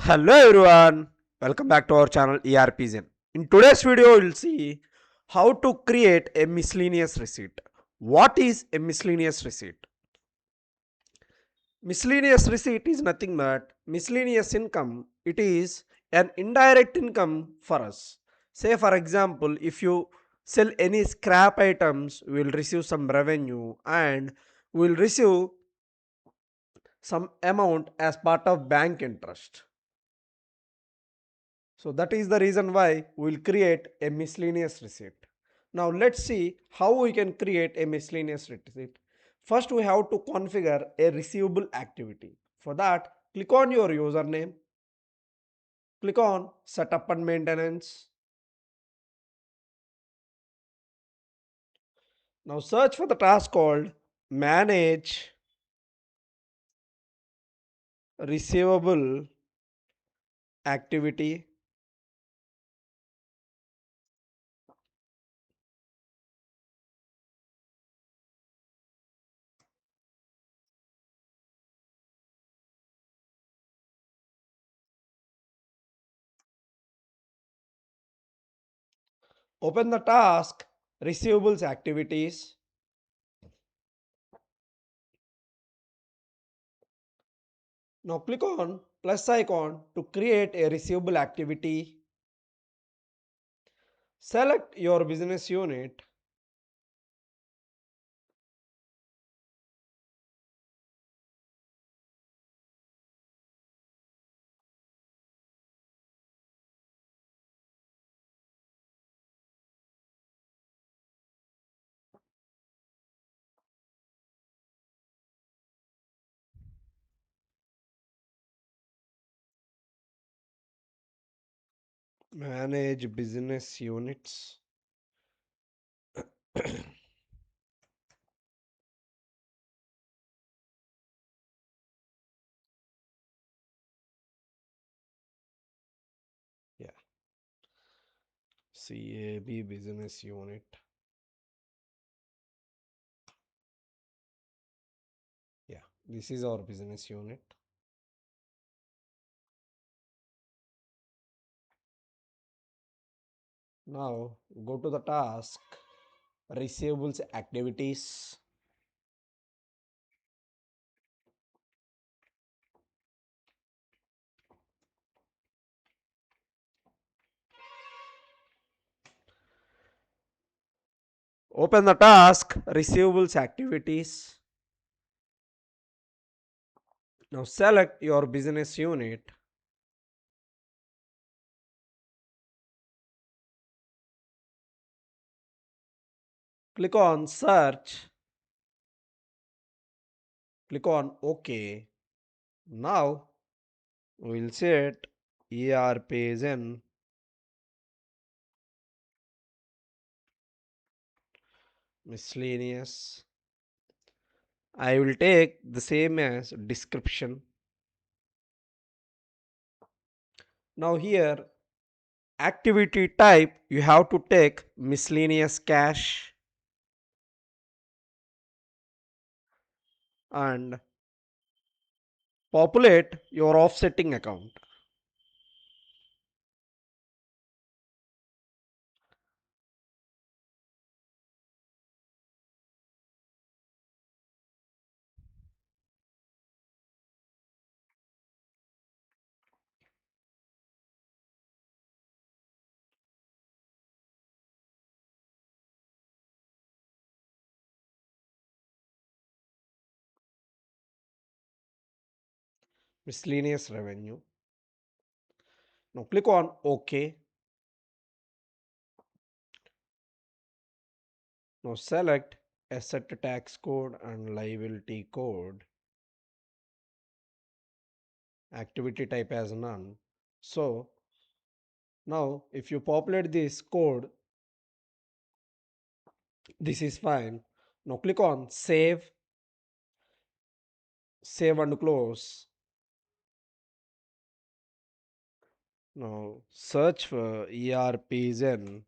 Hello everyone, welcome back to our channel ERPZEN. In today's video, we'll see how to create a miscellaneous receipt. What is a miscellaneous receipt? Miscellaneous receipt is nothing but miscellaneous income. It is an indirect income for us. Say for example, if you sell any scrap items, we will receive some revenue and we will receive some amount as part of bank interest. So that is the reason why we will create a miscellaneous receipt. Now let's see how we can create a miscellaneous receipt. First we have to configure a receivable activity. For that, click on your username, click on setup and maintenance. Now search for the task called manage receivable activity. Open the task receivables activities. Now click on plus icon to create a receivable activity. Select your business unit. Manage business units. Yeah, CAB business unit. Yeah, this is our business unit. Now go to the task receivables activities. Open the task receivables activities. Now select your business unit. Click on search. Click on OK. Now we'll set ERPZEN miscellaneous. I will take the same as description. Now here activity type you have to take miscellaneous cash and populate your offsetting account. Miscellaneous revenue. Now click on OK. Now select asset tax code and liability code. Activity type as none. So now if you populate this code, this is fine. Now click on save, save and close. Now search for ERPZEN.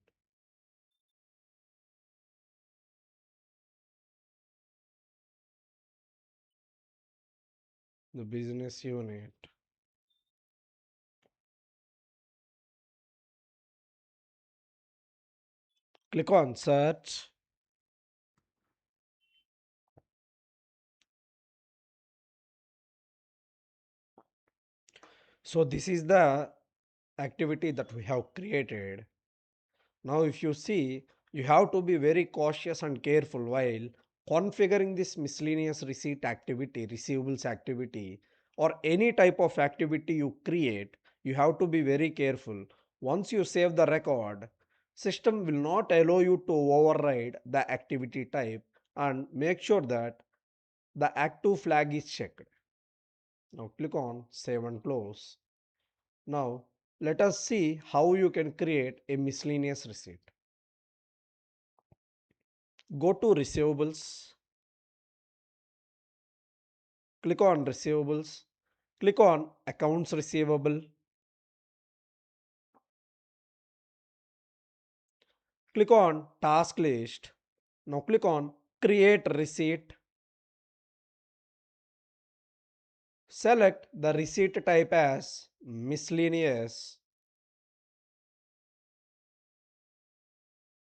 The business unit. Click on search. So this is the activity that we have created. Now if you see, you have to be very cautious and careful while configuring this miscellaneous receipt activity, receivables activity, or any type of activity you create. You have to be very careful. Once you save the record, system will not allow you to override the activity type, and make sure that the active flag is checked. Now click on save and close. Now let us see how you can create a miscellaneous receipt. Go to receivables, click on receivables, click on accounts receivable, click on task list. Now click on create receipt. Select the receipt type as miscellaneous,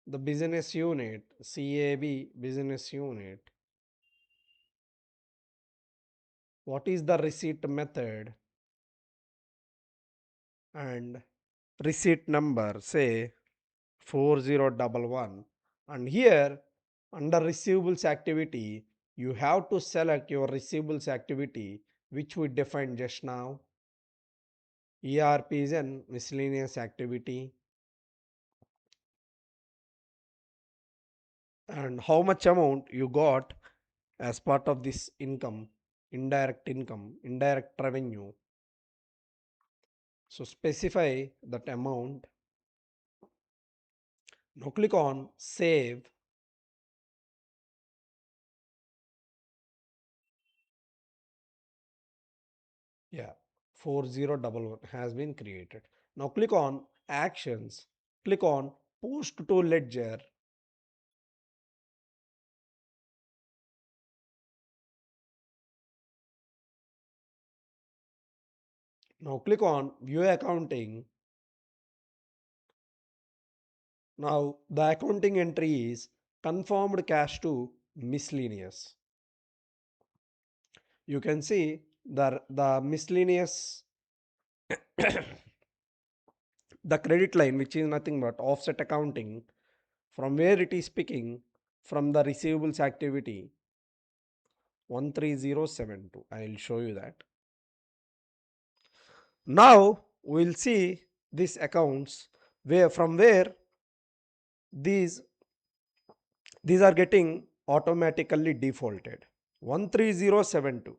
the business unit, CAB business unit. What is the receipt method and receipt number? Say 4011, and here under receivables activity you have to select your receivables activity which we defined just now. ERPZEN miscellaneous activity, and how much amount you got as part of this income, indirect revenue. So specify that amount. Now click on save. Yeah, 4011 has been created. Now click on actions. Click on post to ledger. Now click on view accounting. Now the accounting entry is confirmed cash to miscellaneous. You can see the miscellaneous, the credit line, which is nothing but offset accounting, from where it is picking from the receivables activity 13072. I will show you that. Now we'll see these accounts where these these are getting automatically defaulted. 13072.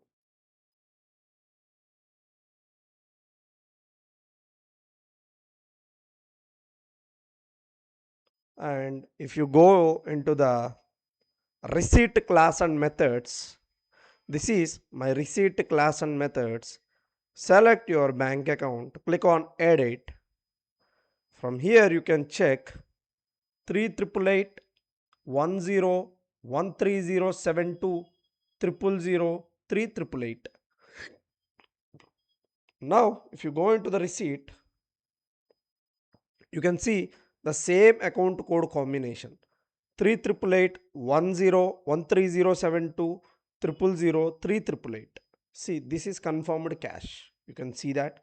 And if you go into the receipt class and methods, this is my receipt class and methods. Select your bank account, click on edit. From here you can check 3888 10 13072 000 3888. Now if you go into the receipt, you can see the same account code combination 3888 10 13072 000 3888. See, this is confirmed cash. You can see that.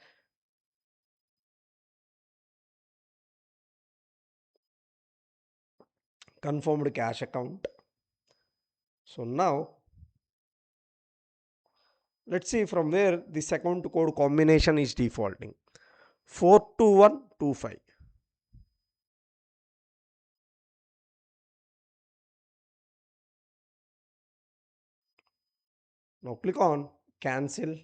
Confirmed cash account. So now let's see from where this account code combination is defaulting. 42125. Now click on cancel.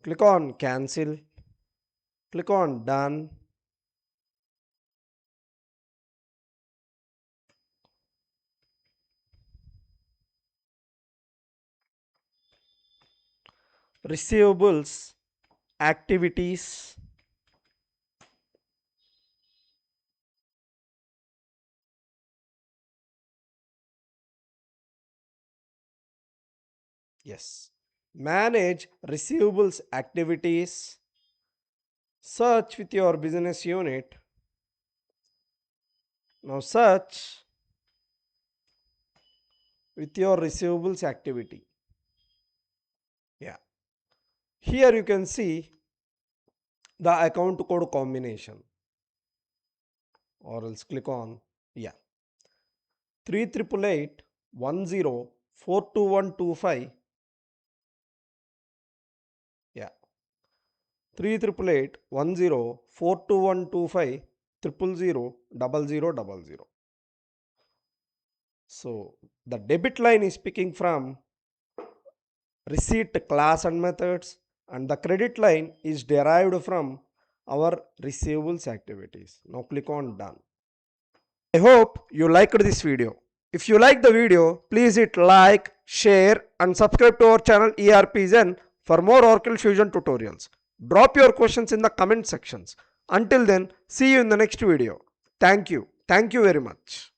Click on cancel. Click on done. Receivables activities. Yes. Manage receivables activities. Search with your business unit. Now search with your receivables activity. Yeah. Here you can see the account code combination, or else click on, yeah, 388810 yeah, 388810 0000000. So the debit line is picking from receipt class and methods, and the credit line is derived from our receivables activities. Now click on done. I hope you liked this video. If you like the video, please hit like, share and subscribe to our channel ERPZEN for more Oracle Fusion tutorials. Drop your questions in the comment sections. Until then, see you in the next video. Thank you. Thank you very much.